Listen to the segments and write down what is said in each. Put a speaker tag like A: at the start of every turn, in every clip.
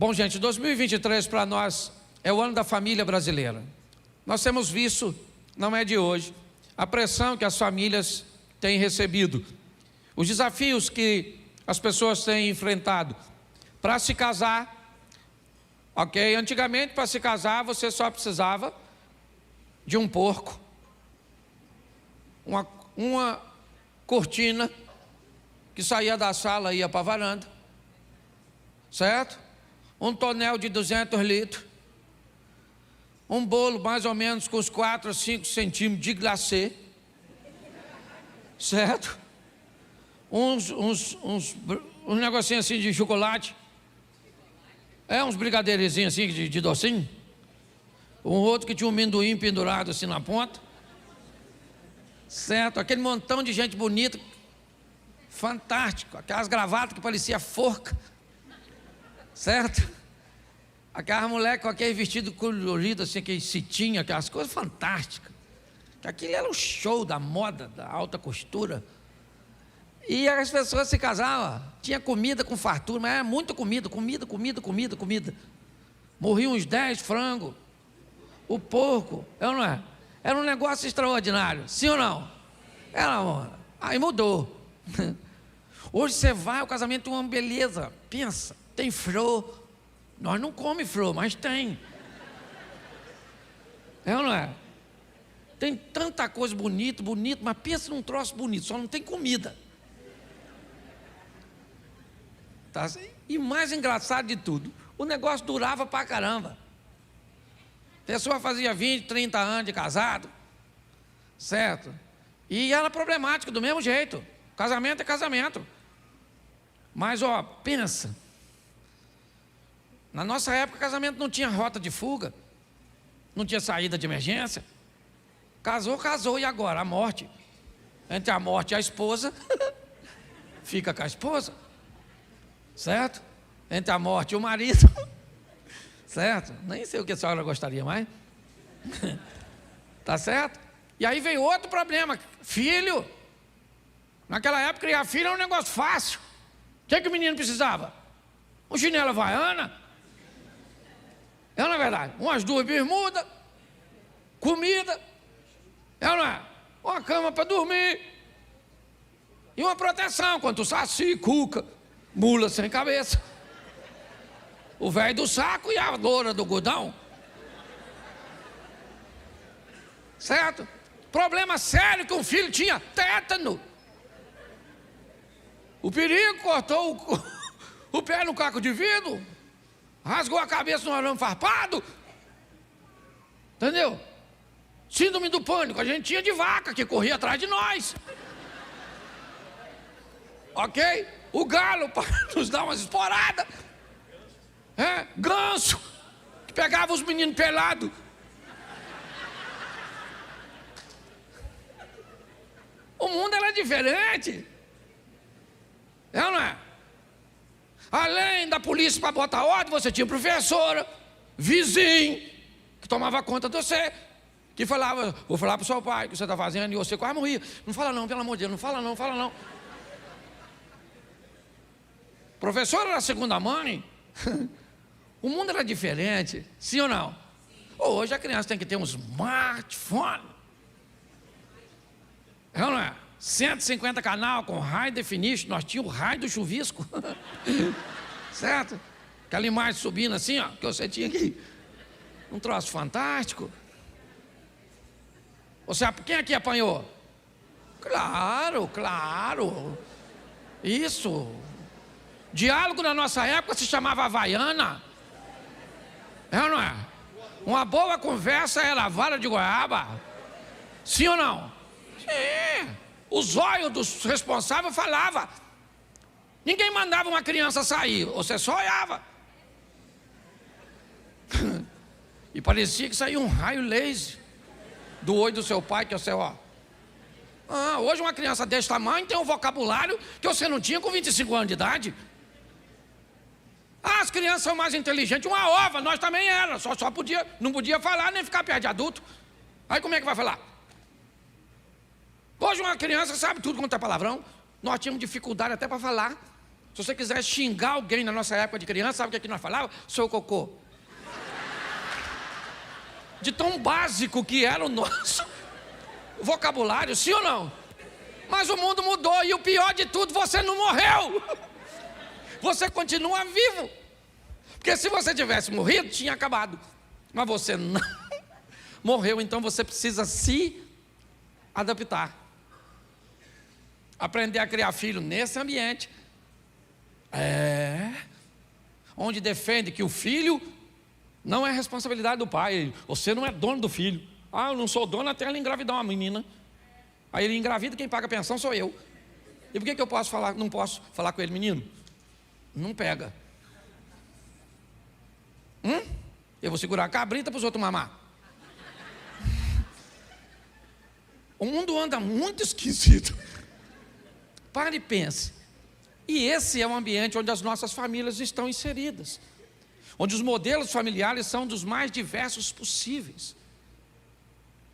A: Bom, gente, 2023 para nós é o ano da família brasileira. Nós temos visto, não é de hoje, a pressão que as famílias têm recebido, os desafios que as pessoas têm enfrentado para se casar. Ok? Antigamente, para se casar, você só precisava de um porco, uma cortina que saía da sala e ia para a varanda, certo? Um tonel de 200 litros, um bolo mais ou menos com uns 4 a 5 centímetros de glacê, certo? Uns negocinhos assim de chocolate, uns brigadeirinhos assim de docinho, um outro que tinha um amendoim pendurado assim na ponta, certo? Aquele montão de gente bonita, fantástico, aquelas gravatas que parecia forca, certo? Aquelas mulheres com aquele vestido colorido assim, aquele cetim, aquelas coisas fantásticas. Aquilo era o show da moda, da alta costura. E as pessoas se casavam, tinha comida com fartura, mas era muita comida. Morriam uns 10 frangos, o porco, não é? Era um negócio extraordinário, sim ou não? Era, aí mudou. Hoje você vai ao casamento, uma beleza, pensa, tem flor. Nós não comemos flor, mas tem. Não é? Tem tanta coisa bonita, mas pensa num troço bonito, só não tem comida. Tá? E mais engraçado de tudo, o negócio durava pra caramba. A pessoa fazia 20, 30 anos de casado, certo? E era problemático do mesmo jeito. Casamento é casamento. Mas, pensa. Na nossa época, casamento não tinha rota de fuga, não tinha saída de emergência. Casou, e agora? A morte. Entre a morte e a esposa, fica com a esposa, certo? Entre a morte e o marido, certo? Nem sei o que a senhora gostaria mais. Tá certo? E aí veio outro problema, filho. Naquela época, criar filho era um negócio fácil. O que o menino precisava? Um chinelo havaiana. Não é verdade? Umas 2 bermudas, comida, não é? Uma cama para dormir e uma proteção contra o saci, cuca, mula sem cabeça, o velho do saco e a loura do godão, certo? Problema sério que um filho tinha, tétano. O perigo cortou o pé no caco de vidro, rasgou a cabeça no arame farpado, entendeu? Síndrome do pânico, a gente tinha de vaca que corria atrás de nós, ok? O galo para nos dar umas esporadas, ganso que pegava os meninos pelados. O mundo era diferente, não é? Além da polícia para botar ordem, você tinha professora, vizinho, que tomava conta de você, que falava, vou falar para o seu pai o que você está fazendo, e você quase morria. Não fala não, pelo amor de Deus, não fala não. Professora era a segunda mãe. O mundo era diferente, sim ou não? Hoje a criança tem que ter um smartphone. Não é? 150 canal com high definition, nós tínhamos o raio do chuvisco, certo? Aquela imagem subindo assim, que você tinha aqui, um troço fantástico. Você, quem aqui apanhou? Claro, isso. Diálogo na nossa época se chamava havaiana, não é? Uma boa conversa era a vara de goiaba, sim ou não? Sim. O zóio dos responsáveis falava. Ninguém mandava uma criança sair, você só olhava. E parecia que saía um raio laser do olho do seu pai, que é o seu, hoje uma criança desse tamanho tem um vocabulário que você não tinha com 25 anos de idade. As crianças são mais inteligentes, uma ova, nós também era, não podia falar nem ficar perto de adulto. Aí como é que vai falar? Hoje uma criança sabe tudo quanto é palavrão. Nós tínhamos dificuldade até para falar. Se você quiser xingar alguém na nossa época de criança, sabe o que nós falávamos? Seu cocô. De tão básico que era o nosso vocabulário, sim ou não? Mas o mundo mudou e o pior de tudo, você não morreu. Você continua vivo. Porque se você tivesse morrido, tinha acabado. Mas você não morreu, então você precisa se adaptar. Aprender a criar filho nesse ambiente. Onde defende que o filho não é responsabilidade do pai. Você não é dono do filho. Eu não sou dono até ele engravidar uma menina. Aí ele engravida, quem paga a pensão sou eu. E por que eu posso falar, não posso falar com ele, menino? Não pega. Eu vou segurar a cabrita para os outros mamar. O mundo anda muito esquisito. Pare e pense. E esse é o ambiente onde as nossas famílias estão inseridas. Onde os modelos familiares são dos mais diversos possíveis.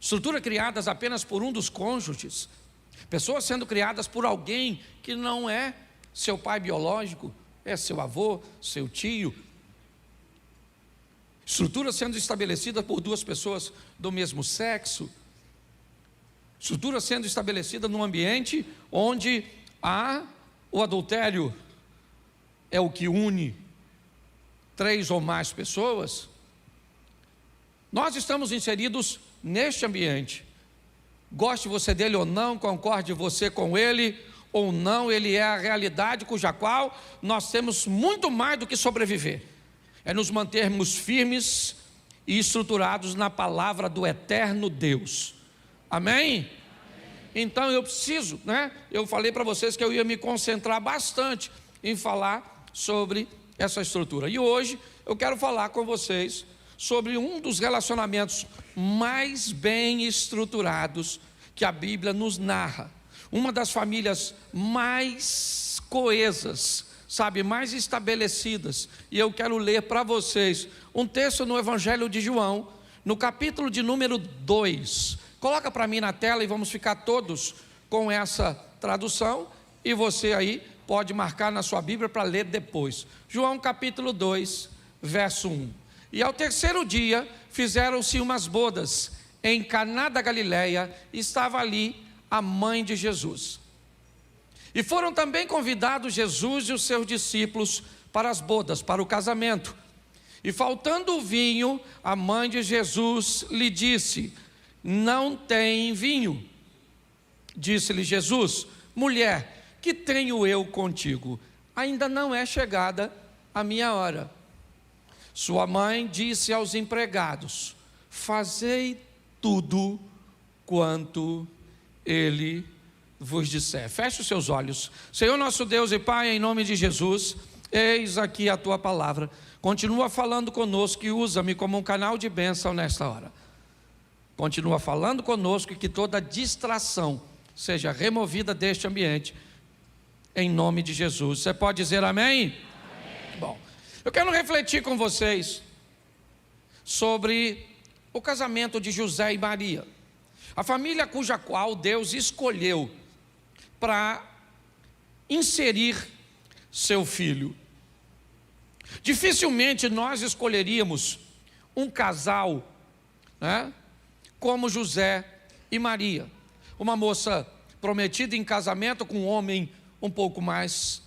A: Estruturas criadas apenas por um dos cônjuges. Pessoas sendo criadas por alguém que não é seu pai biológico, é seu avô, seu tio. Estruturas sendo estabelecidas por duas pessoas do mesmo sexo. Estrutura sendo estabelecida num ambiente onde o adultério é o que une 3 ou mais pessoas. Nós estamos inseridos neste ambiente. Goste você dele ou não, concorde você com ele ou não, ele é a realidade cuja qual nós temos muito mais do que sobreviver. É nos mantermos firmes e estruturados na palavra do eterno Deus. Amém? Então eu preciso, eu falei para vocês que eu ia me concentrar bastante em falar sobre essa estrutura. E hoje eu quero falar com vocês sobre um dos relacionamentos mais bem estruturados que a Bíblia nos narra. Uma das famílias mais coesas, mais estabelecidas. E eu quero ler para vocês um texto no Evangelho de João, no capítulo de número 2. Coloca para mim na tela e vamos ficar todos com essa tradução. E você aí pode marcar na sua Bíblia para ler depois. João capítulo 2, verso 1. E ao terceiro dia fizeram-se umas bodas em Caná da Galileia. Estava ali a mãe de Jesus. E foram também convidados Jesus e os seus discípulos para as bodas, para o casamento. E faltando o vinho, a mãe de Jesus lhe disse: não tem vinho. Disse-lhe Jesus: mulher, que tenho eu contigo? Ainda não é chegada a minha hora. Sua mãe disse aos empregados: fazei tudo quanto ele vos disser. Feche os seus olhos. Senhor nosso Deus e Pai, em nome de Jesus, eis aqui a tua palavra. Continua falando conosco e usa-me como um canal de bênção nesta hora. Continua falando conosco e que toda distração seja removida deste ambiente, em nome de Jesus. Você pode dizer amém? Amém. Bom, eu quero refletir com vocês sobre o casamento de José e Maria, a família cuja qual Deus escolheu para inserir seu filho. Dificilmente nós escolheríamos um casal, como José e Maria, uma moça prometida em casamento com um homem um pouco mais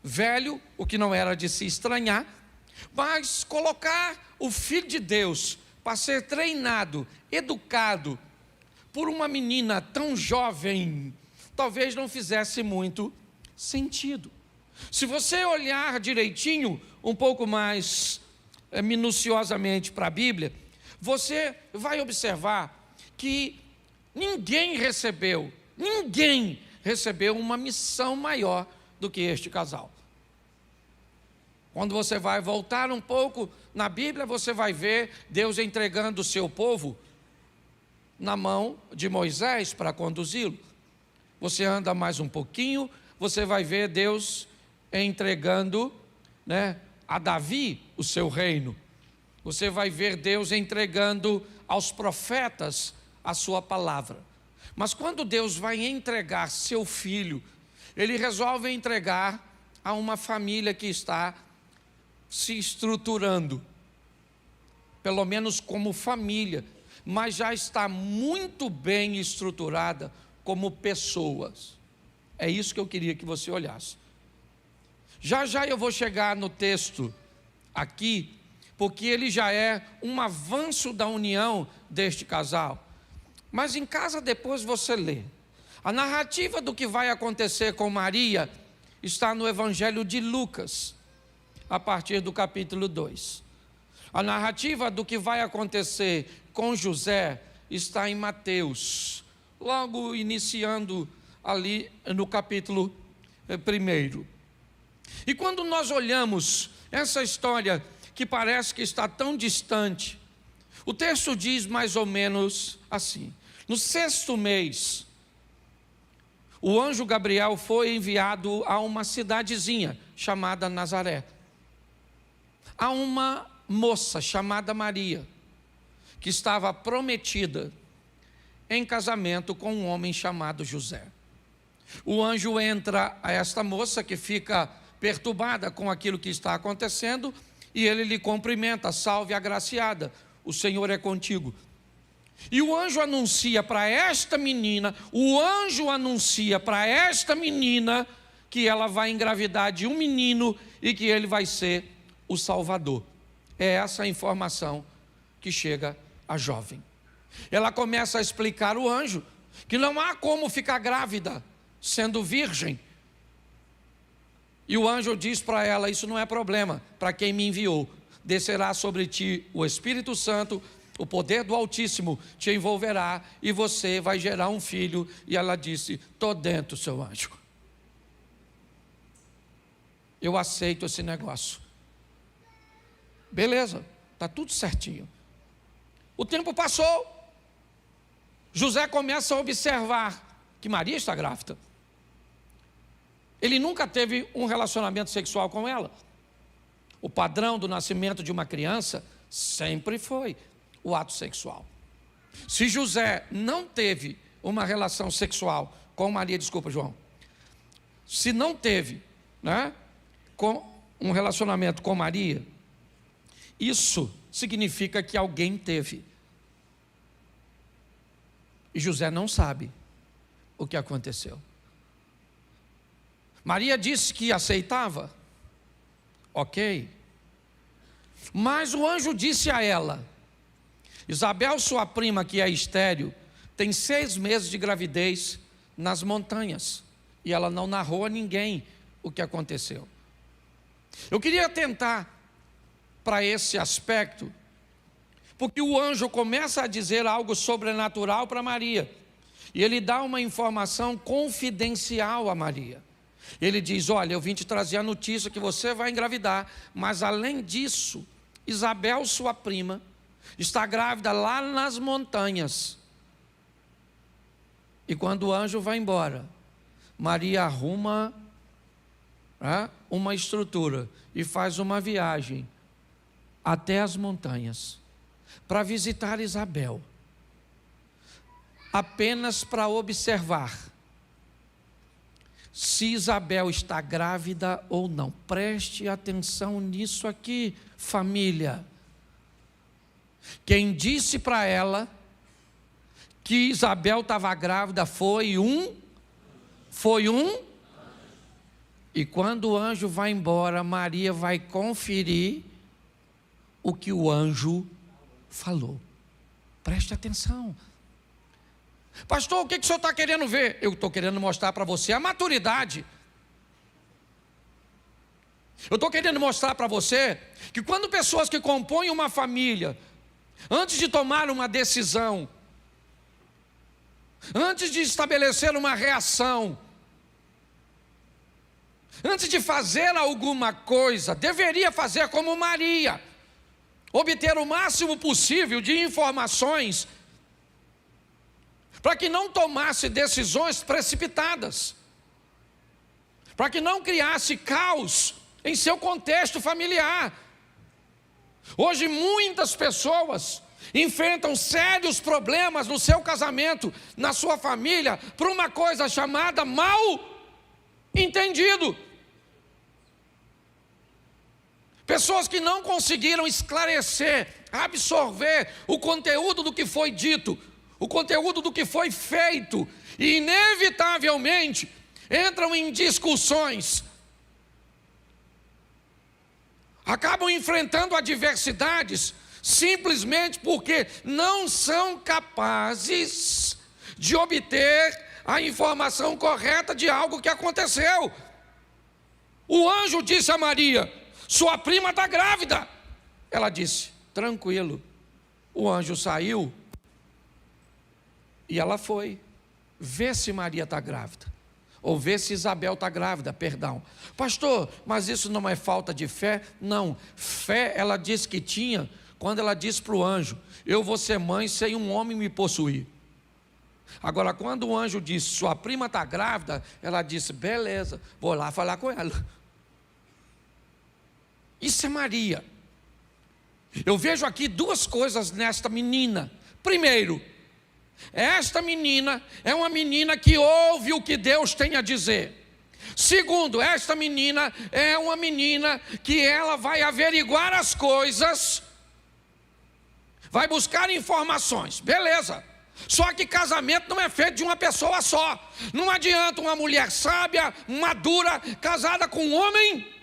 A: velho, o que não era de se estranhar, mas colocar o filho de Deus para ser treinado, educado por uma menina tão jovem, talvez não fizesse muito sentido. Se você olhar direitinho, um pouco mais minuciosamente para a Bíblia, você vai observar que ninguém recebeu uma missão maior do que este casal. Quando você vai voltar um pouco na Bíblia, você vai ver Deus entregando o seu povo na mão de Moisés para conduzi-lo. Você anda mais um pouquinho, você vai ver Deus entregando, a Davi o seu reino. Você vai ver Deus entregando aos profetas a sua palavra. Mas quando Deus vai entregar seu filho, Ele resolve entregar a uma família que está se estruturando, pelo menos como família, mas já está muito bem estruturada como pessoas. É isso que eu queria que você olhasse. Já já eu vou chegar no texto aqui, porque ele já é um avanço da união deste casal. Mas em casa depois você lê. A narrativa do que vai acontecer com Maria está no Evangelho de Lucas, a partir do capítulo 2. A narrativa do que vai acontecer com José está em Mateus, logo iniciando ali no capítulo 1. E quando nós olhamos essa história que parece que está tão distante, o texto diz mais ou menos assim: no 6º mês, o anjo Gabriel foi enviado a uma cidadezinha chamada Nazaré, a uma moça chamada Maria, que estava prometida em casamento com um homem chamado José. O anjo entra a esta moça, que fica perturbada com aquilo que está acontecendo, e ele lhe cumprimenta: salve agraciada, o Senhor é contigo. E o anjo anuncia para esta menina, que ela vai engravidar de um menino e que ele vai ser o Salvador. É essa a informação que chega à jovem. Ela começa a explicar ao anjo que não há como ficar grávida sendo virgem. E o anjo diz para ela: isso não é problema, para quem me enviou. Descerá sobre ti o Espírito Santo, o poder do Altíssimo te envolverá e você vai gerar um filho. E ela disse: estou dentro, seu anjo. Eu aceito esse negócio. Beleza, está tudo certinho. O tempo passou. José começa a observar que Maria está grávida. Ele nunca teve um relacionamento sexual com ela. O padrão do nascimento de uma criança sempre foi o ato sexual. Se José não teve uma relação sexual com Maria, desculpa, João, se não teve, com um relacionamento com Maria, isso significa que alguém teve. E José não sabe o que aconteceu. Maria disse que aceitava, ok, mas o anjo disse a ela: Isabel, sua prima, que é estéril, tem 6 meses de gravidez nas montanhas. E ela não narrou a ninguém o que aconteceu. Eu queria atentar para esse aspecto, porque o anjo começa a dizer algo sobrenatural para Maria. E ele dá uma informação confidencial a Maria. Ele diz: olha, eu vim te trazer a notícia que você vai engravidar, mas além disso, Isabel, sua prima, está grávida lá nas montanhas. E quando o anjo vai embora, Maria arruma uma estrutura e faz uma viagem até as montanhas para visitar Isabel, apenas para observar se Isabel está grávida ou não. Preste atenção nisso aqui, família. Quem disse para ela que Isabel estava grávida foi um. E quando o anjo vai embora, Maria vai conferir o que o anjo falou. Preste atenção. Pastor, o que o senhor está querendo ver? Eu estou querendo mostrar para você a maturidade. Eu estou querendo mostrar para você que quando pessoas que compõem uma família, antes de tomar uma decisão, antes de estabelecer uma reação, antes de fazer alguma coisa, deveria fazer como Maria, obter o máximo possível de informações, para que não tomasse decisões precipitadas, para que não criasse caos em seu contexto familiar. Hoje muitas pessoas enfrentam sérios problemas no seu casamento, na sua família, por uma coisa chamada mal entendido. Pessoas que não conseguiram esclarecer, absorver o conteúdo do que foi dito, o conteúdo do que foi feito, e inevitavelmente entram em discussões, acabam enfrentando adversidades, simplesmente porque não são capazes de obter a informação correta de algo que aconteceu. O anjo disse a Maria: sua prima está grávida. Ela disse: tranquilo. O anjo saiu e ela foi ver se Maria está grávida, ou ver se Isabel está grávida, perdão. Pastor, mas isso não é falta de fé? Não, fé ela disse que tinha quando ela disse para o anjo: eu vou ser mãe sem um homem me possuir. Agora, quando o anjo disse: sua prima está grávida, ela disse: beleza, vou lá falar com ela. Isso é Maria. Eu vejo aqui duas coisas nesta menina. Primeiro, esta menina é uma menina que ouve o que Deus tem a dizer. Segundo, esta menina é uma menina que ela vai averiguar as coisas, vai buscar informações, beleza. Só que casamento não é feito de uma pessoa só. Não adianta uma mulher sábia, madura, casada com um homem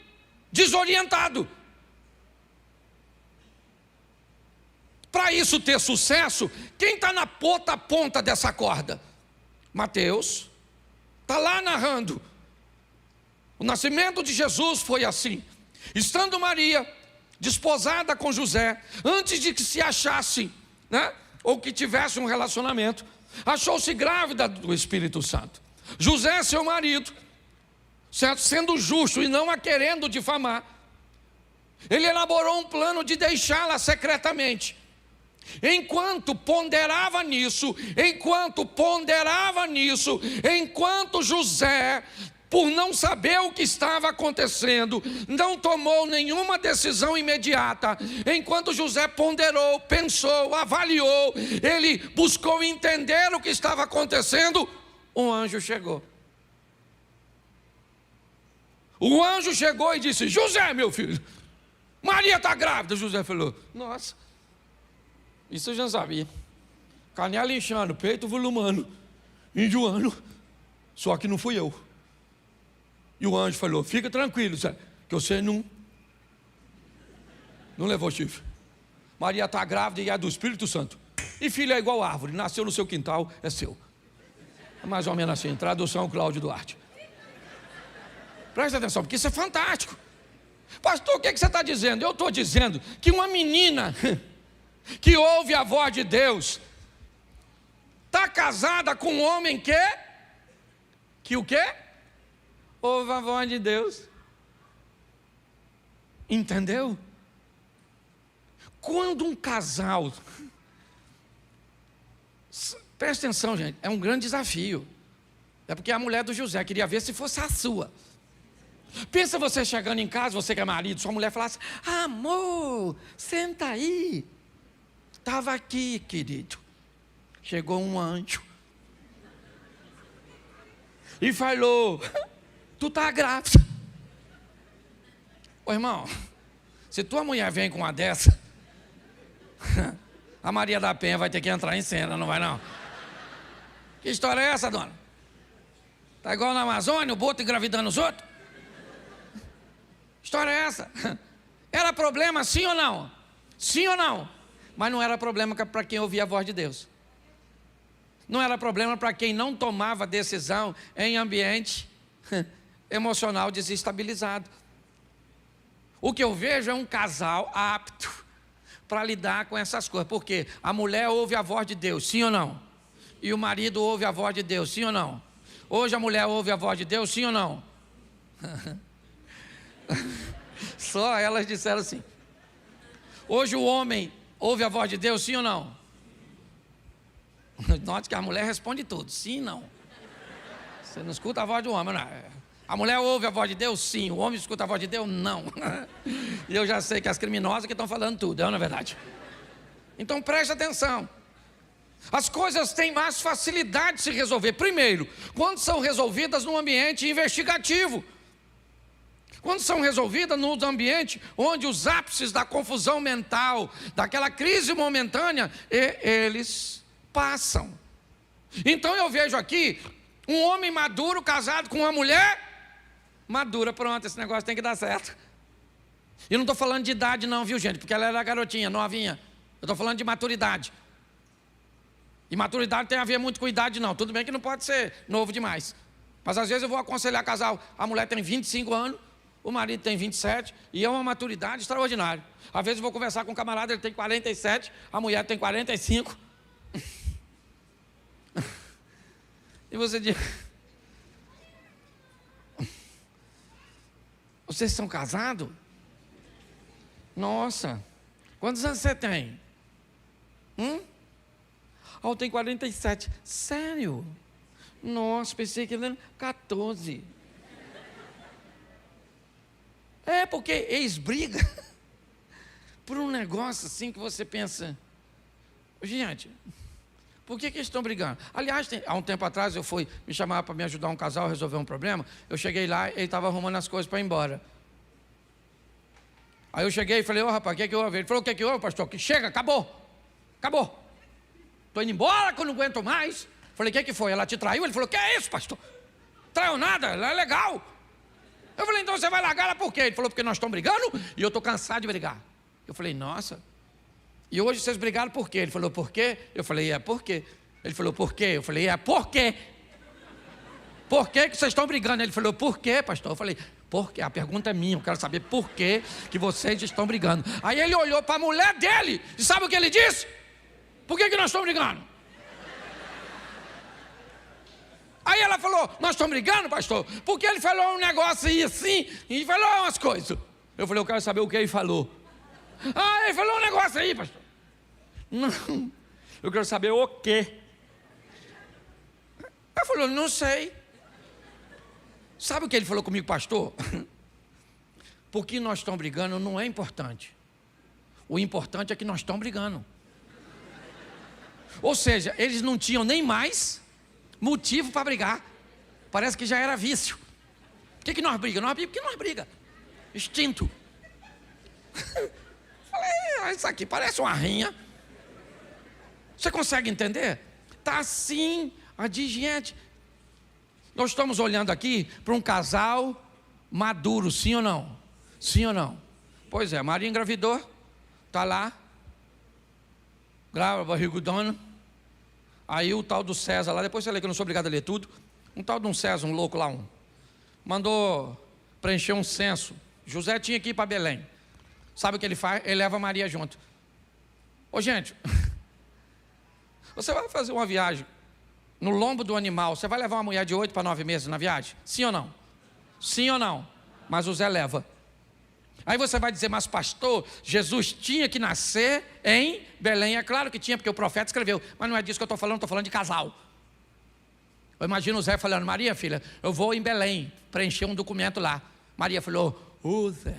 A: desorientado. Para isso ter sucesso, quem está na ponta dessa corda? Mateus está lá narrando. O nascimento de Jesus foi assim. Estando Maria desposada com José, antes de que se achasse, ou que tivesse um relacionamento, achou-se grávida do Espírito Santo. José, seu marido, certo? Sendo justo e não a querendo difamar, ele elaborou um plano de deixá-la secretamente. Enquanto ponderava nisso, enquanto José, por não saber o que estava acontecendo, não tomou nenhuma decisão imediata. Enquanto José ponderou, pensou, avaliou, ele buscou entender o que estava acontecendo, um anjo chegou. O anjo chegou e disse: José, meu filho, Maria está grávida. José falou: nossa, isso eu já sabia. Canela inchando, peito volumando, enjoando, só que não fui eu. E o anjo falou: fica tranquilo, Zé, que você não levou chifre. Maria está grávida e é do Espírito Santo. E filho é igual árvore, nasceu no seu quintal, é seu. É mais ou menos assim, tradução Cláudio Duarte. Presta atenção, porque isso é fantástico. Pastor, o que você está dizendo? Eu estou dizendo que uma menina que ouve a voz de Deus está casada com um homem que o quê? Ouve a voz de Deus. Entendeu? Quando um casal, presta atenção, gente, é um grande desafio. É porque a mulher do José queria ver se fosse a sua. Pensa você chegando em casa, você que é marido, sua mulher falasse: amor, senta aí. Estava aqui, querido. Chegou um anjo e falou: tu está grávida. Ô irmão, se tua mulher vem com uma dessa, a Maria da Penha vai ter que entrar em cena, não vai não? Que história é essa, dona? Tá igual na Amazônia, o boto engravidando os outros? História é essa? Era problema sim ou não? Sim ou não? Mas não era problema para quem ouvia a voz de Deus. Não era problema para quem não tomava decisão em ambiente emocional desestabilizado. O que eu vejo é um casal apto para lidar com essas coisas. Porque a mulher ouve a voz de Deus, sim ou não? E o marido ouve a voz de Deus, sim ou não? Hoje a mulher ouve a voz de Deus, sim ou não? Só elas disseram assim. Hoje o homem ouve a voz de Deus, sim ou não? Note que a mulher responde tudo, sim ou não. Você não escuta a voz do homem, não. A mulher ouve a voz de Deus, sim. O homem escuta a voz de Deus, não. E eu já sei que as criminosas que estão falando tudo, não é verdade? Então preste atenção. As coisas têm mais facilidade de se resolver. Primeiro, quando são resolvidas num ambiente investigativo. Quando são resolvidas nos ambientes onde os ápices da confusão mental, daquela crise momentânea, eles passam. Então eu vejo aqui um homem maduro casado com uma mulher madura. Pronto, esse negócio tem que dar certo. E não estou falando de idade não, viu gente? Porque ela era garotinha, novinha. Eu estou falando de maturidade. E maturidade tem a ver muito com idade não. Tudo bem que não pode ser novo demais. Mas às vezes eu vou aconselhar casal. A mulher tem 25 anos. O marido tem 27 e é uma maturidade extraordinária. Às vezes eu vou conversar com um camarada, ele tem 47, a mulher tem 45. E você diz: vocês são casados? Nossa, quantos anos você tem? Eu tenho 47. Sério? Nossa, pensei que ele era 14. É porque eles brigam por um negócio assim que você pensa: gente, por que eles estão brigando? Aliás, há um tempo atrás eu fui me chamar para me ajudar um casal a resolver um problema. Eu cheguei lá, ele estava arrumando as coisas para ir embora. Aí eu cheguei e falei: ô rapaz, o que houve? Ele falou: o que houve, pastor? Que chega, acabou. Estou indo embora que eu não aguento mais. Falei: o que foi? Ela te traiu? Ele falou: que é isso, pastor? Traiu nada, ela é legal. Eu falei: então você vai largar ela por quê? Ele falou: porque nós estamos brigando e eu estou cansado de brigar. Eu falei: nossa. E hoje vocês brigaram por quê? Ele falou: por quê? Eu falei: é por quê? Ele falou: por quê? Eu falei: é por quê? Por que vocês estão brigando? Ele falou: por quê, pastor? Eu falei: por quê? A pergunta é minha, eu quero saber por que vocês estão brigando. Aí ele olhou para a mulher dele e sabe o que ele disse? Por que nós estamos brigando? Aí ela falou: nós estamos brigando, pastor, porque ele falou um negócio aí assim, e falou umas coisas. Eu falei: eu quero saber o que ele falou. Ah, ele falou um negócio aí, pastor. Não, eu quero saber o quê. Ela falou: não sei. Sabe o que ele falou comigo, pastor? Porque nós estamos brigando não é importante. O importante é que nós estamos brigando. Ou seja, eles não tinham nem mais motivo para brigar. Parece que já era vício. Por que nós brigamos? Nós brigamos porque nós brigamos. Instinto. Falei: isso aqui parece uma rinha. Você consegue entender? Está assim a de gente. Nós estamos olhando aqui para um casal maduro, sim ou não? Sim ou não? Pois é, Maria engravidou, está lá, grava barrigudona. Aí o tal do César lá, depois você lê que eu não sou obrigado a ler tudo. Um tal de um César, um louco lá, mandou preencher um censo. José tinha que ir para Belém. Sabe o que ele faz? Ele leva a Maria junto. Ô gente, você vai fazer uma viagem no lombo do animal, você vai levar uma mulher de 8 para 9 meses na viagem? Sim ou não? Sim ou não? Mas o Zé leva. Aí você vai dizer: mas pastor, Jesus tinha que nascer em Belém. É claro que tinha, porque o profeta escreveu. Mas não é disso que eu estou falando de casal. Eu imagino o Zé falando: Maria, filha, eu vou em Belém preencher um documento lá. Maria falou: ô Zé,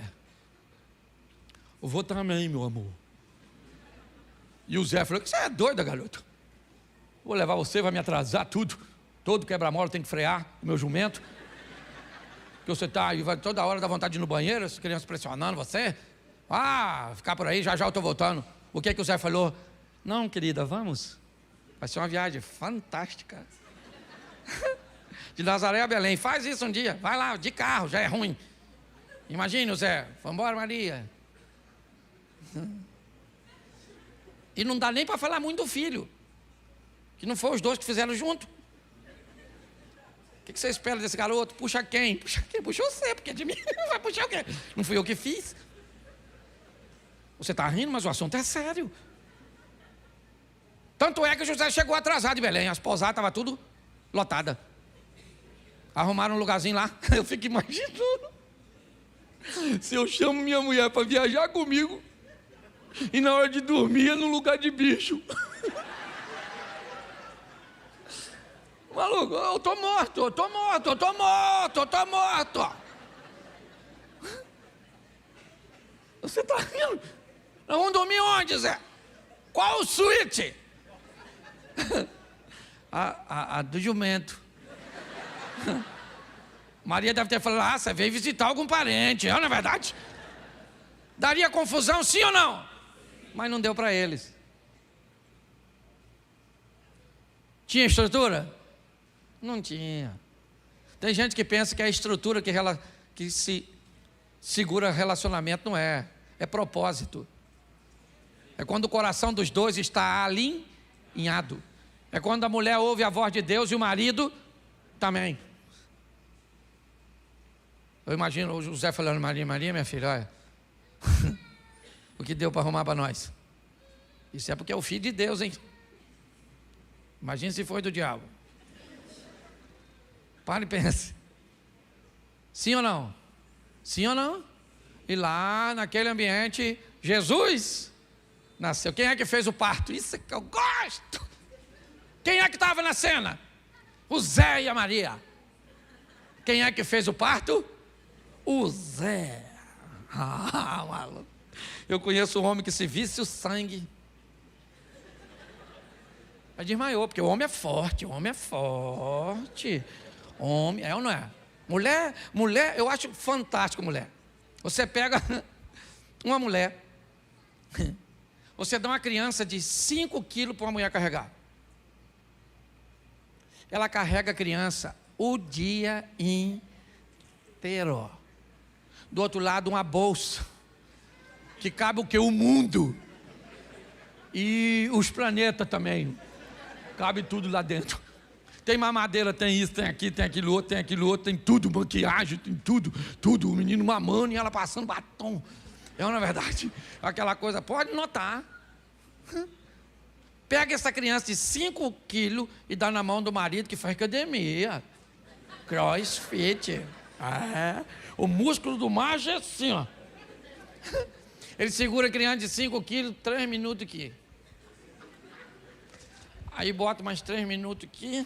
A: eu vou também, meu amor. E o Zé falou: você é doida, garoto? Vou levar você, vai me atrasar tudo. Todo quebra-mola tem que frear o meu jumento. Que você está aí, vai toda hora dá vontade de ir no banheiro, as crianças pressionando você. Ficar por aí, já eu estou voltando. O que o Zé falou? Não, querida, vamos. Vai ser uma viagem fantástica. De Nazaré a Belém. Faz isso um dia. Vai lá, de carro, já é ruim. Imagine o Zé. Vamos embora, Maria. E não dá nem para falar muito do filho. Que não foi os dois que fizeram junto. O que você espera desse garoto? Puxa quem? Puxa quem? Puxa você, porque de mim vai puxar o quê? Não fui eu que fiz. Você está rindo, mas o assunto é sério. Tanto é que José chegou atrasado em Belém. As pousadas estavam tudo lotadas. Arrumaram um lugarzinho lá. Eu fico imaginando. Se eu chamo minha mulher para viajar comigo e na hora de dormir é no lugar de bicho. Maluco, eu tô morto. Você tá rindo? Nós vamos dormir onde, Zé? Qual suíte? A do jumento. Maria deve ter falado, você veio visitar algum parente, não é verdade? Daria confusão, sim ou não? Mas não deu para eles. Tinha estrutura? Não tinha. Tem gente que pensa que é a estrutura que se segura relacionamento. Não é. É propósito. É quando o coração dos dois está alinhado. É quando a mulher ouve a voz de Deus e o marido também. Eu imagino o José falando, Maria, minha filha, olha, o que deu para arrumar para nós? Isso é porque é o filho de Deus, hein? Imagina se foi do diabo. Pare e pense. Sim ou não? Sim ou não? E lá naquele ambiente, Jesus nasceu. Quem é que fez o parto? Isso é que eu gosto. Quem é que estava na cena? O Zé e a Maria. Quem é que fez o parto? O Zé. Maluco. Eu conheço um homem que se visse o sangue, mas desmaiou, porque o homem é forte, Homem, é ou não é? Mulher, eu acho fantástico mulher. Você pega uma mulher, você dá uma criança de 5 quilos para uma mulher carregar. Ela carrega a criança o dia inteiro. Do outro lado, uma bolsa, que cabe o quê? O mundo. E os planetas também. Cabe tudo lá dentro. Tem mamadeira, tem isso, tem aquilo outro, tem tudo, maquiagem, tem tudo. O menino mamando e ela passando batom. É uma verdade. Aquela coisa, pode notar. Pega essa criança de 5 quilos e dá na mão do marido que faz academia. CrossFit. O músculo do macho é assim, ó. Ele segura a criança de 5 quilos, 3 minutos aqui. Aí bota mais 3 minutos aqui.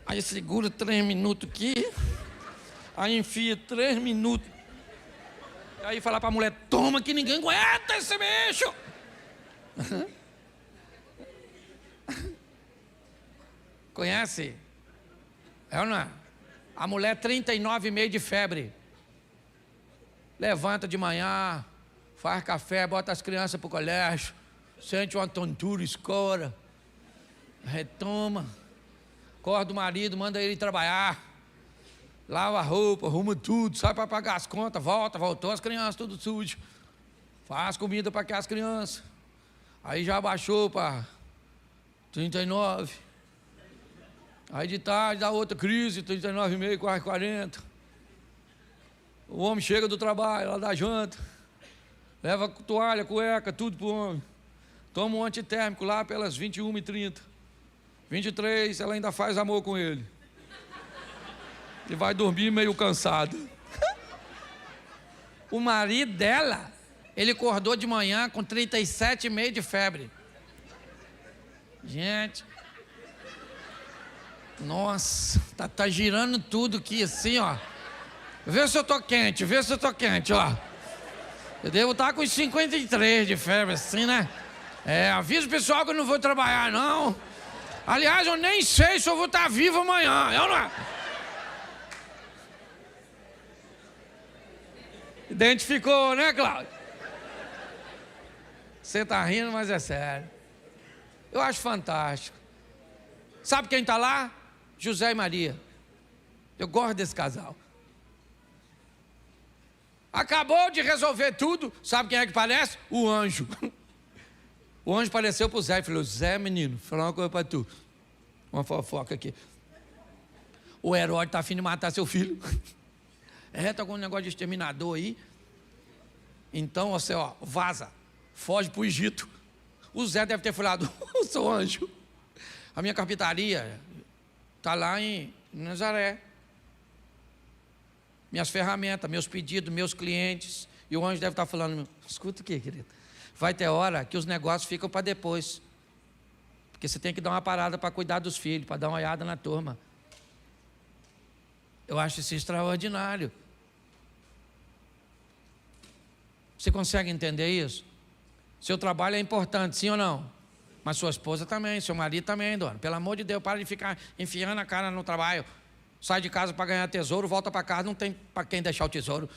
A: Aí segura 3 minutos aqui. Aí enfia 3 minutos. Aí fala para a mulher, toma que ninguém aguenta esse bicho. Conhece? É ou não é? A mulher 39,5 de febre. Levanta de manhã, faz café, bota as crianças para o colégio, sente uma tontura, escora, retoma, acorda o marido, manda ele trabalhar, lava a roupa, arruma tudo, sai para pagar as contas, voltou as crianças tudo sujo, faz comida para as crianças, aí já baixou para 39, aí de tarde dá outra crise, 39,5, quase 40. O homem chega do trabalho, ela dá janta, leva toalha, cueca, tudo para o homem. Toma um antitérmico lá pelas 21h30. 23, ela ainda faz amor com ele. E vai dormir meio cansado. O marido dela, ele acordou de manhã com 37,5 de febre. Gente, nossa, tá girando tudo aqui assim, ó. Vê se eu tô quente, ó. Eu devo estar com 53 de febre, assim, né? Avisa o pessoal que eu não vou trabalhar, não. Aliás, eu nem sei se eu vou estar vivo amanhã, eu não. Identificou, né, Cláudio? Você tá rindo, mas é sério. Eu acho fantástico. Sabe quem está lá? José e Maria. Eu gosto desse casal. Acabou de resolver tudo. Sabe quem é que parece? O anjo. O anjo apareceu para o Zé e falou, Zé, menino, vou falar uma coisa para tu. Uma fofoca aqui. O Herói está a fim de matar seu filho. Está com um negócio de exterminador aí. Então, você, vaza. Foge para o Egito. O Zé deve ter falado, seu anjo, a minha carpintaria está lá em Nazaré. Minhas ferramentas, meus pedidos, meus clientes. E o anjo deve estar falando, escuta aqui, querido. Vai ter hora que os negócios ficam para depois. Porque você tem que dar uma parada para cuidar dos filhos, para dar uma olhada na turma. Eu acho isso extraordinário. Você consegue entender isso? Seu trabalho é importante, sim ou não? Mas sua esposa também, seu marido também, dona. Pelo amor de Deus, para de ficar enfiando a cara no trabalho. sai de casa para ganhar tesouro, volta para casa, não tem para quem deixar o tesouro.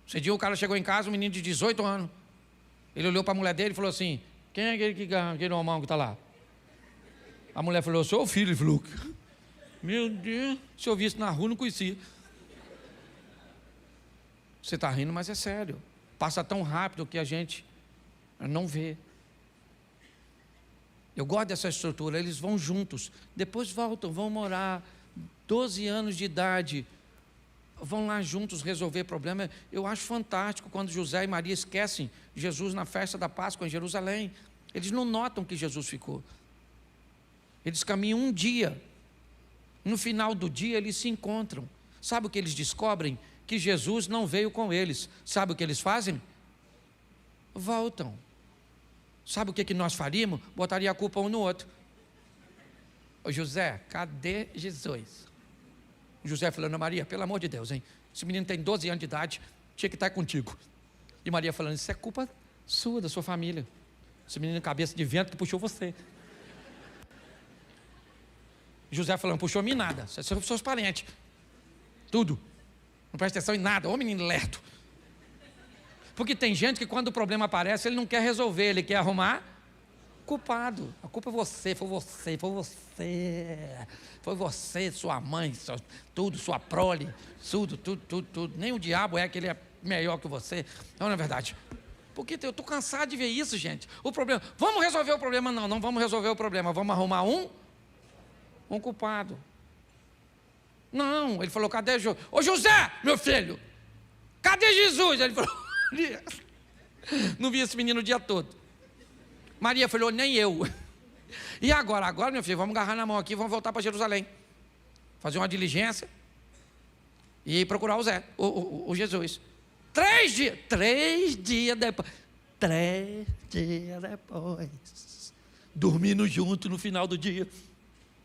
A: Esse dia o cara chegou em casa, um menino de 18 anos. Ele olhou para a mulher dele e falou assim: quem é aquele homão que está lá? A mulher falou: sou o filho. Ele falou: meu Deus, se eu visse na rua, não conhecia. Você está rindo, mas é sério. Passa tão rápido que a gente não vê. Eu gosto dessa estrutura, eles vão juntos, depois voltam, vão morar, 12 anos de idade, vão lá juntos resolver problema. Eu acho fantástico quando José e Maria esquecem Jesus na festa da Páscoa em Jerusalém. Eles não notam que Jesus ficou. Eles caminham um dia, no final do dia eles se encontram. Sabe o que eles descobrem? Que Jesus não veio com eles. Sabe o que eles fazem? Voltam. Sabe o que nós faríamos? Botaria a culpa um no outro. Ô José, cadê Jesus? José falando: Maria, pelo amor de Deus, hein? Esse menino tem 12 anos de idade, tinha que estar contigo. E Maria falando: isso é culpa sua, da sua família. Esse menino cabeça de vento que puxou você. José falando: puxou a mim nada, são seus parentes. Tudo. Não presta atenção em nada, ô menino lerdo. Porque tem gente que quando o problema aparece, ele não quer resolver, ele quer arrumar culpado. A culpa é você, foi você, foi você. Foi você, sua mãe, tudo, sua prole, tudo. Nem o diabo é que ele é melhor que você. Não é verdade? Porque eu estou cansado de ver isso, gente. O problema, vamos resolver o problema? Não vamos resolver o problema, vamos arrumar um culpado. Não, ele falou: cadê Jesus? Ô José, meu filho, cadê Jesus? Ele falou: não vi esse menino o dia todo. Maria falou: nem eu. E agora, meu filho, vamos agarrar na mão aqui, vamos voltar para Jerusalém, fazer uma diligência e procurar o Jesus. 3 dias depois, dormindo junto no final do dia.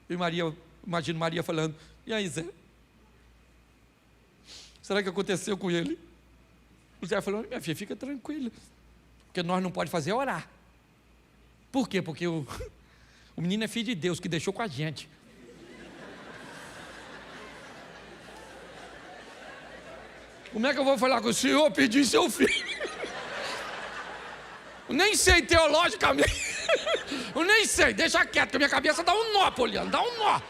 A: E Maria, imagino Maria falando: e aí, Zé? Será que aconteceu com ele? O Zé falou: minha filha, fica tranquila, porque nós não podemos fazer é orar. Por quê? Porque o menino é filho de Deus, que deixou com a gente. Como é que eu vou falar com o senhor, pedir seu filho? Eu nem sei teologicamente. Eu nem sei, deixa quieto, que a minha cabeça dá um nó, Poliano, dá um nó.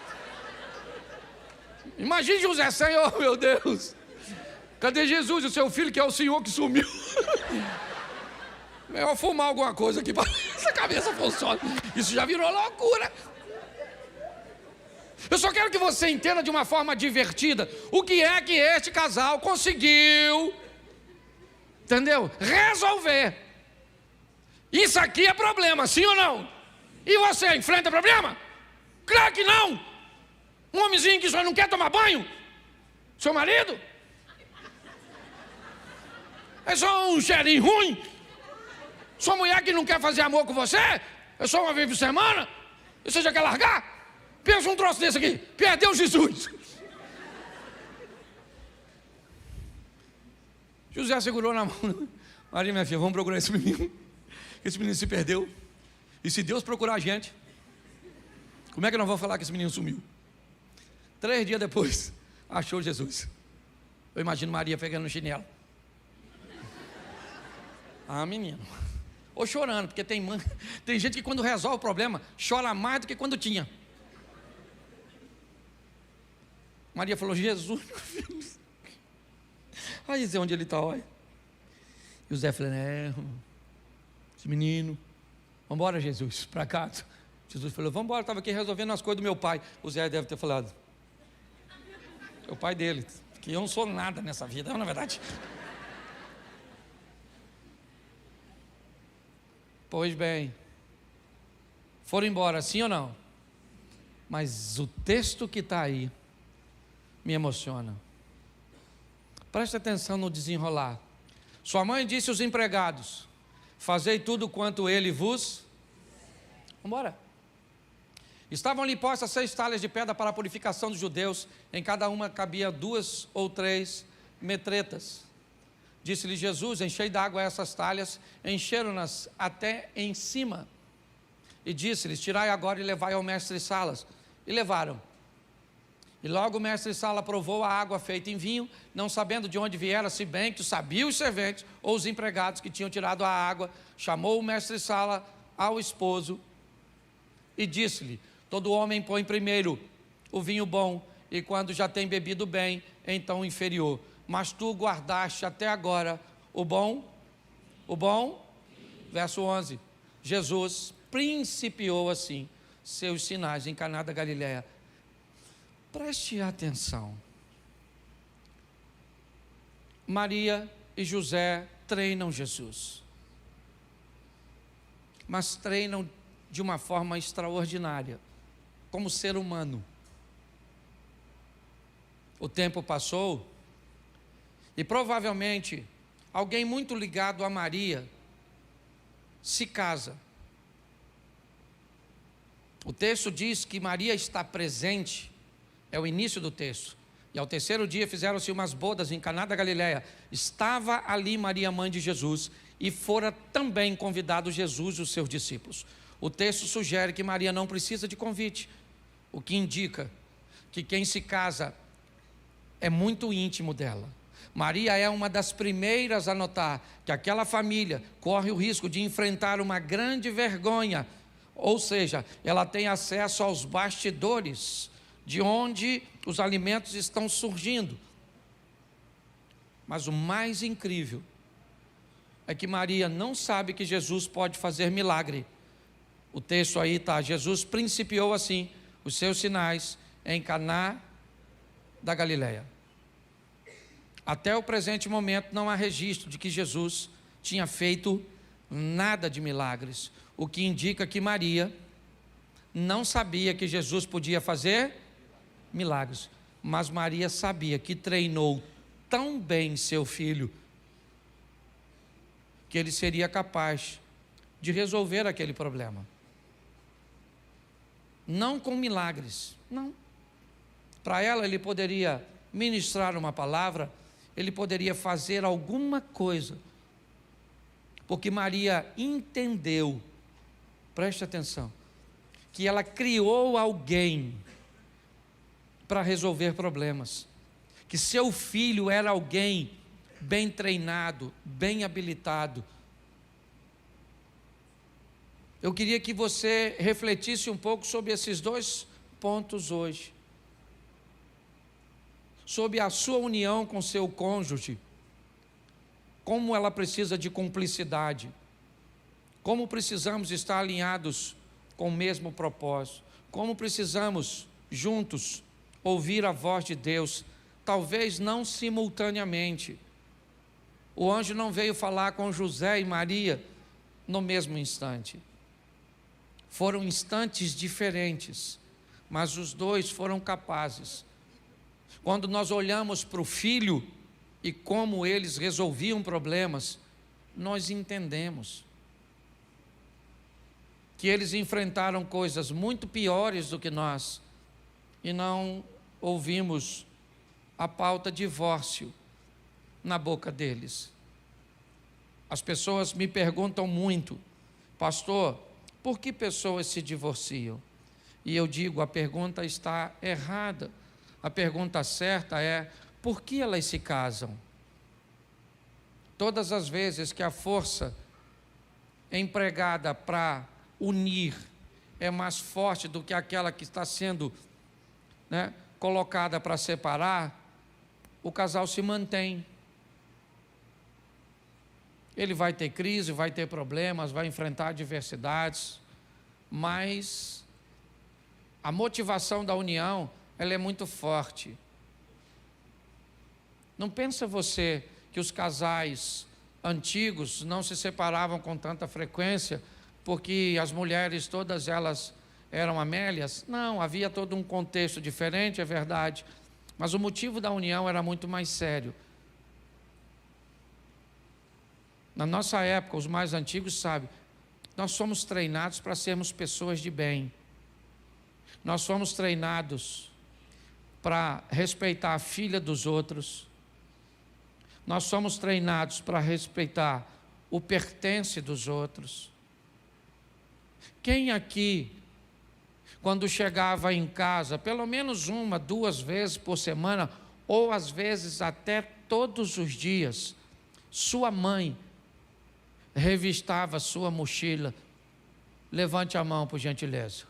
A: Imagine José: Senhor, meu Deus, cadê Jesus, o seu filho, que é o Senhor que sumiu? Melhor fumar alguma coisa aqui para essa cabeça funcione. Isso já virou loucura. Eu só quero que você entenda de uma forma divertida o que é que este casal conseguiu, entendeu? Resolver. Isso aqui é problema, sim ou não? E você enfrenta problema? Claro que não. Um homenzinho que só não quer tomar banho, seu marido, é só um cheirinho ruim. Sua mulher que não quer fazer amor com você, é só uma vez por semana, e você já quer largar? Pensa um troço desse aqui: perdeu Jesus. José segurou na mão: Maria, minha filha, vamos procurar esse menino. Esse menino se perdeu. E se Deus procurar a gente, como é que nós vamos falar que esse menino sumiu? 3 dias depois, achou Jesus. Eu imagino Maria pegando no chinelo. Ah, menino. Ou chorando, porque tem gente que quando resolve o problema, chora mais do que quando tinha. Maria falou: Jesus, meu filho. Aí Zé, onde ele está, olha. E o Zé falou: esse menino, vamos embora, Jesus, para casa. Jesus falou: vamos embora, estava aqui resolvendo as coisas do meu pai. O Zé deve ter falado: é o pai dele, que eu não sou nada nessa vida, não é verdade? Pois bem, foram embora, sim ou não? Mas o texto que está aí me emociona. Preste atenção no desenrolar. Sua mãe disse aos empregados: fazei tudo quanto ele vos... Vamos embora. Estavam ali postas 6 talhas de pedra para a purificação dos judeus, em cada uma cabia 2 ou 3 metretas. Disse-lhe Jesus: enchei d'água essas talhas. Encheram-nas até em cima. E disse-lhes: tirai agora e levai ao mestre Salas. E levaram. E logo o mestre Sala provou a água feita em vinho, não sabendo de onde viera, se bem que sabia os serventes ou os empregados que tinham tirado a água. Chamou o mestre Sala ao esposo e disse-lhe: todo homem põe primeiro o vinho bom, e quando já tem bebido bem, então o inferior. Mas tu guardaste até agora o bom, verso 11, Jesus principiou assim seus sinais em Caná da Galileia. Preste atenção. Maria e José treinam Jesus, mas treinam de uma forma extraordinária, como ser humano. O tempo passou e provavelmente alguém muito ligado a Maria se casa. O texto diz que Maria está presente, é o início do texto. E ao terceiro dia fizeram-se umas bodas em Caná da Galileia. Estava ali Maria, mãe de Jesus, e fora também convidado Jesus e os seus discípulos. O texto sugere que Maria não precisa de convite, o que indica que quem se casa é muito íntimo dela. Maria é uma das primeiras a notar que aquela família corre o risco de enfrentar uma grande vergonha, ou seja, ela tem acesso aos bastidores de onde os alimentos estão surgindo. Mas o mais incrível é que Maria não sabe que Jesus pode fazer milagre. O texto aí está: Jesus principiou assim os seus sinais em Caná da Galileia. Até o presente momento não há registro de que Jesus tinha feito nada de milagres, o que indica que Maria não sabia que Jesus podia fazer milagres, mas Maria sabia que treinou tão bem seu filho que ele seria capaz de resolver aquele problema. Não com milagres, não. Para ela ele poderia ministrar uma palavra, ele poderia fazer alguma coisa, porque Maria entendeu, preste atenção, que ela criou alguém para resolver problemas, que seu filho era alguém bem treinado, bem habilitado. Eu queria que você refletisse um pouco sobre esses dois pontos hoje, sobre a sua união com seu cônjuge, como ela precisa de cumplicidade, como precisamos estar alinhados com o mesmo propósito, como precisamos juntos ouvir a voz de Deus, talvez não simultaneamente. O anjo não veio falar com José e Maria no mesmo instante. Foram instantes diferentes, mas os dois foram capazes. Quando nós olhamos para o filho e como eles resolviam problemas, nós entendemos que eles enfrentaram coisas muito piores do que nós, e não ouvimos a pauta divórcio na boca deles. As pessoas me perguntam muito: pastor, por que pessoas se divorciam? E eu digo, a pergunta está errada. A pergunta certa é: por que elas se casam? Todas as vezes que a força empregada para unir é mais forte do que aquela que está sendo colocada para separar, o casal se mantém. Ele vai ter crise, vai ter problemas, vai enfrentar adversidades, mas a motivação da união, ela é muito forte. Não pensa você que os casais antigos não se separavam com tanta frequência porque as mulheres todas elas eram amélias? Não, havia todo um contexto diferente, é verdade, mas o motivo da união era muito mais sério. Na nossa época, os mais antigos sabem, nós somos treinados para sermos pessoas de bem. Nós somos treinados para respeitar a filha dos outros. Nós somos treinados para respeitar o pertence dos outros. Quem aqui quando chegava em casa, pelo menos 1, 2 vezes por semana, ou às vezes até todos os dias, sua mãe revistava sua mochila? Levante a mão, por gentileza.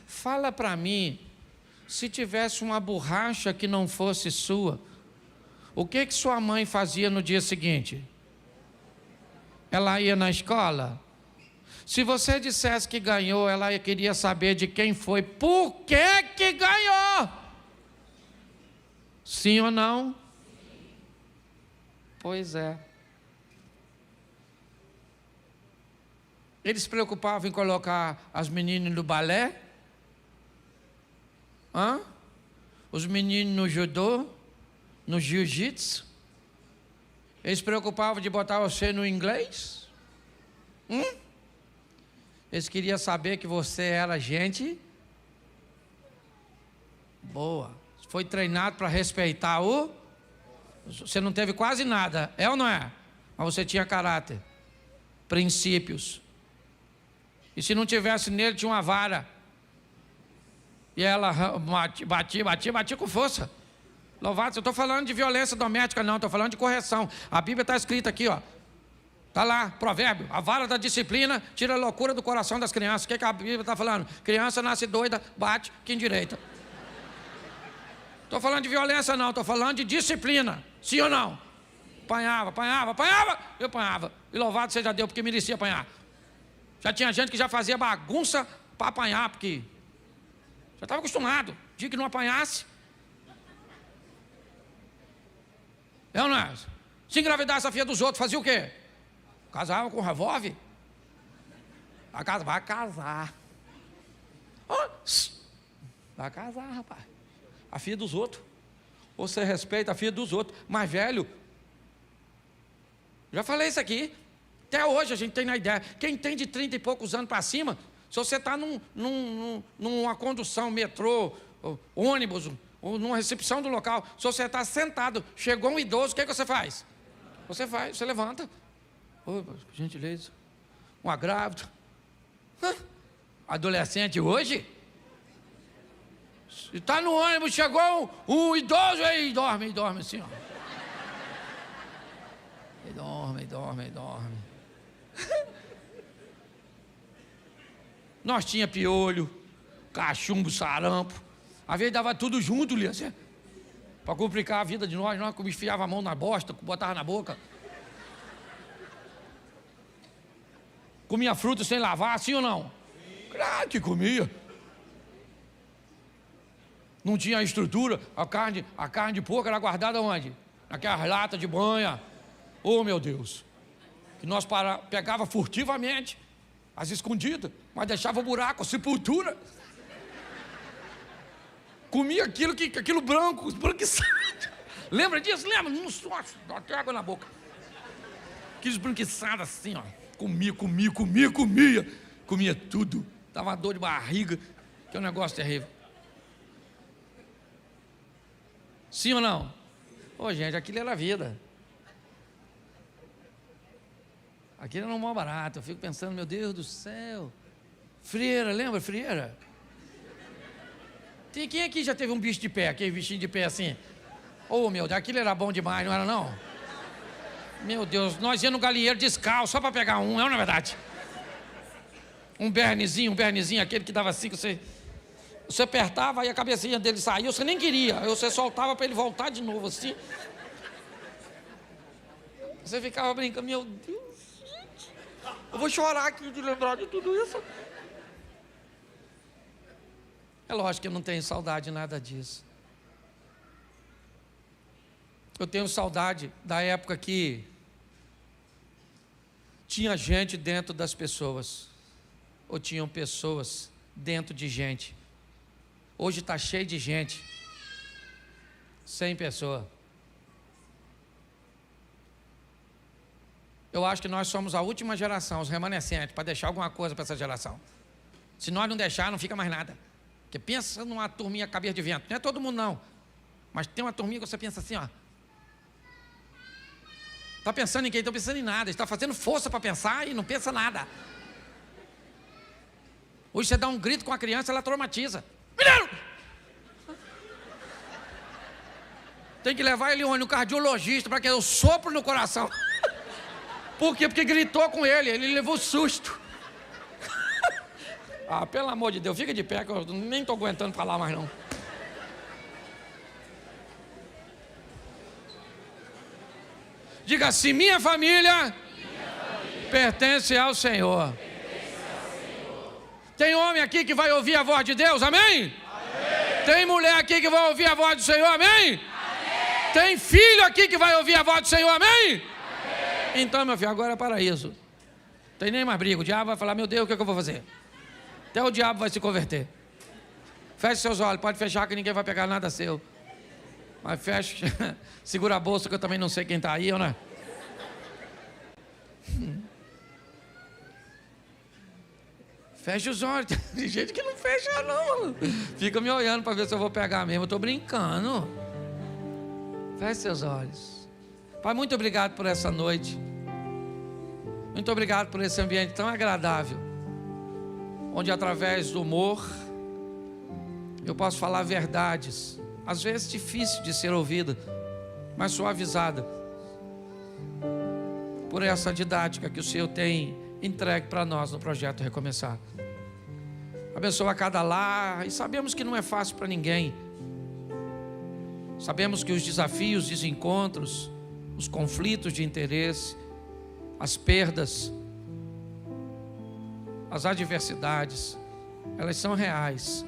A: Fala para mim, se tivesse uma borracha que não fosse sua, o que sua mãe fazia no dia seguinte? Ela ia na escola? Se você dissesse que ganhou, ela queria saber de quem foi. Por que ganhou? Sim ou não? Pois é. Eles se preocupavam em colocar as meninas no balé? Os meninos no judô? No jiu-jitsu? Eles se preocupavam de botar você no inglês? Eles queriam saber que você era gente boa. Foi treinado para respeitar o... Você não teve quase nada, é ou não é? Mas você tinha caráter, princípios. E se não tivesse nele, tinha uma vara. E ela batia com força. Louvado, eu estou falando de violência doméstica, não, estou falando de correção. A Bíblia está escrita aqui, ó. Está lá, provérbio, a vara da disciplina tira a loucura do coração das crianças. O que a Bíblia está falando? Criança nasce doida, bate, que endireita. Estou falando de violência, não, estou falando de disciplina. Sim ou não? Apanhava. Eu apanhava. E louvado seja Deus, porque merecia apanhar. Já tinha gente que já fazia bagunça para apanhar, porque já estava acostumado. Dia que não apanhasse. É ou não é? Se engravidasse a filha dos outros, fazia o quê? Casava com revólver? Vai casar. Vai casar, rapaz. A filha dos outros. Você respeita a filha dos outros. Mais velho. Já falei isso aqui. Até hoje a gente tem na ideia. Quem tem de 30 e poucos anos para cima, se você está numa condução, metrô, ônibus, ou numa recepção do local, se você está sentado, chegou um idoso, o que você faz? Você levanta. Por gentileza. Uma grávida. Adolescente hoje? Se está no ônibus, chegou um idoso aí, dorme assim, ó. E dorme. Nós tinha piolho, cachumbo, sarampo. Às vezes dava tudo junto, Lícia. Para complicar a vida de nós enfiava a mão na bosta, botava na boca. Comia fruta sem lavar, sim ou não? Claro que comia. Não tinha estrutura, a carne de porco era guardada onde? Naquelas latas de banha. Oh, meu Deus. Que nós pegava furtivamente, às escondidas, mas deixava buraco, sepultura. Comia aquilo branco, esbranquiçado. Lembra disso? Lembra? Nossa, dá até água na boca. Aquilo esbranquiçado assim, ó. Comia tudo. Dava dor de barriga, que é um negócio terrível. Sim ou não? Ô, gente, aquilo era a vida. Aquilo era um mal barato. Eu fico pensando, meu Deus do céu. Frieira, lembra frieira? Quem aqui já teve um bicho de pé, aquele bichinho de pé assim? Oh, meu Deus, aquilo era bom demais, não era não? Meu Deus, nós íamos no galinheiro descalço, só para pegar um, não é verdade? Um bernezinho, aquele que dava assim, que você apertava e a cabecinha dele saía, você nem queria, você soltava para ele voltar de novo assim. Você ficava brincando, meu Deus, gente, eu vou chorar aqui de lembrar de tudo isso. É lógico que eu não tenho saudade de nada disso. Eu tenho saudade da época que tinha gente dentro das pessoas, ou tinham pessoas dentro de gente. Hoje está cheio de gente, sem pessoa. Eu acho que nós somos a última geração, os remanescentes, para deixar alguma coisa para essa geração. Se nós não deixar, não fica mais nada. Porque pensa numa turminha cabeça de vento. Não é todo mundo não, mas tem uma turminha que você pensa assim, ó. Está pensando em quem? Está pensando em nada. Está fazendo força para pensar e não pensa nada. Hoje você dá um grito com a criança, ela traumatiza. Menino! Tem que levar ele no cardiologista para que eu sopro no coração. Por quê? Porque gritou com ele levou susto. Ah, pelo amor de Deus, fica de pé que eu nem estou aguentando falar mais não. Diga assim, minha família pertence ao Senhor. Tem homem aqui que vai ouvir a voz de Deus, amém? Amém. Tem mulher aqui que vai ouvir a voz do Senhor, amém? Amém. Tem filho aqui que vai ouvir a voz do Senhor, amém? Amém. Então, meu filho, agora é paraíso. Não tem nem mais briga, o diabo vai falar, meu Deus, o que eu vou fazer? Até o diabo vai se converter. Feche seus olhos, pode fechar que ninguém vai pegar nada seu. Mas feche, segura a bolsa que eu também não sei quem está aí, ou não é? Fecha os olhos, tem gente que não fecha não. Fica me olhando para ver se eu vou pegar mesmo, eu estou brincando. Feche seus olhos. Pai, muito obrigado por essa noite. Muito obrigado por esse ambiente tão agradável, onde através do humor eu posso falar verdades, às vezes difícil de ser ouvida, mas suavizada por essa didática que o Senhor tem entregue para nós no projeto Recomeçar. Abençoa cada lar, e sabemos que não é fácil para ninguém. Sabemos que os desafios, os desencontros, os conflitos de interesse, as perdas, as adversidades, elas são reais.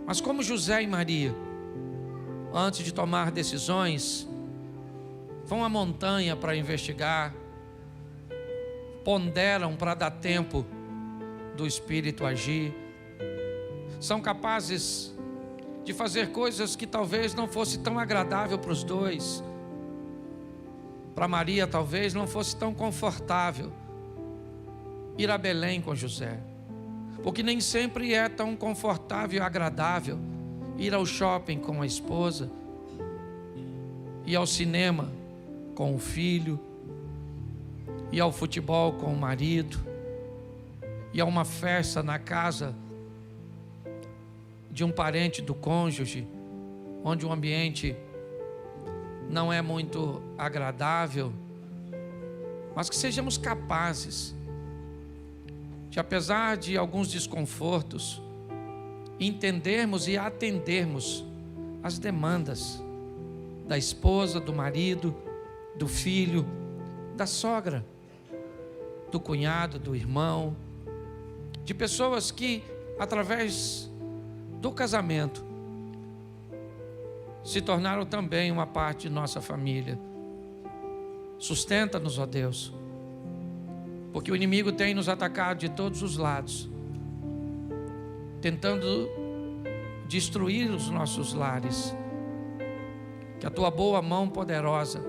A: Mas como José e Maria, antes de tomar decisões, vão à montanha para investigar, ponderam para dar tempo do Espírito agir, são capazes de fazer coisas que talvez não fosse tão agradável para os dois. Para Maria talvez não fosse tão confortável ir a Belém com José, porque nem sempre é tão confortável e agradável ir ao shopping com a esposa, ir ao cinema com o filho, ir ao futebol com o marido, ir a uma festa na casa de um parente do cônjuge, onde o ambiente não é muito agradável, mas que sejamos capazes de, apesar de alguns desconfortos, entendermos e atendermos as demandas da esposa, do marido, do filho, da sogra, do cunhado, do irmão, de pessoas que, através do casamento, se tornaram também uma parte de nossa família. Sustenta-nos, ó Deus, porque o inimigo tem nos atacado de todos os lados, tentando destruir os nossos lares. Que a tua boa mão poderosa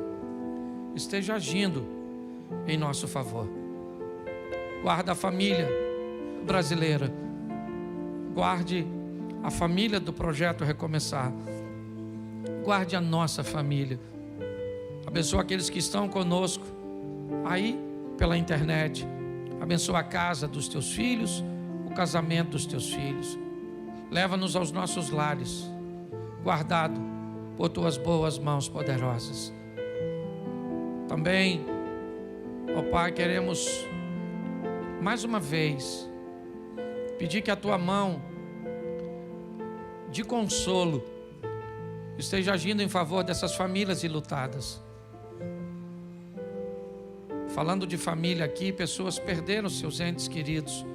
A: esteja agindo em nosso favor. Guarda a família brasileira, guarde a família do projeto Recomeçar, guarde a nossa família. Abençoa aqueles que estão conosco aí pela internet. Abençoa a casa dos teus filhos, o casamento dos teus filhos. Leva-nos aos nossos lares, guardado por tuas boas mãos poderosas. Também, ó Pai, queremos mais uma vez pedir que a tua mão de consolo esteja agindo em favor dessas famílias enlutadas. Falando de família aqui, pessoas perderam seus entes queridos,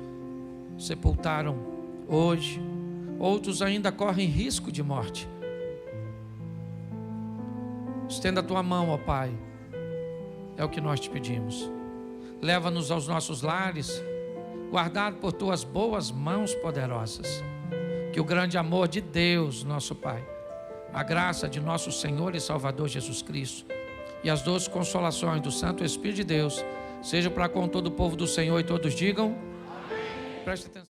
A: sepultaram hoje, outros ainda correm risco de morte. Estenda a tua mão, ó Pai, é o que nós te pedimos. Leva-nos aos nossos lares, guardado por tuas boas mãos poderosas. Que o grande amor de Deus, nosso Pai, a graça de nosso Senhor e Salvador Jesus Cristo e as doces consolações do Santo Espírito de Deus sejam para com todo o povo do Senhor, e todos digam: amém. Preste atenção.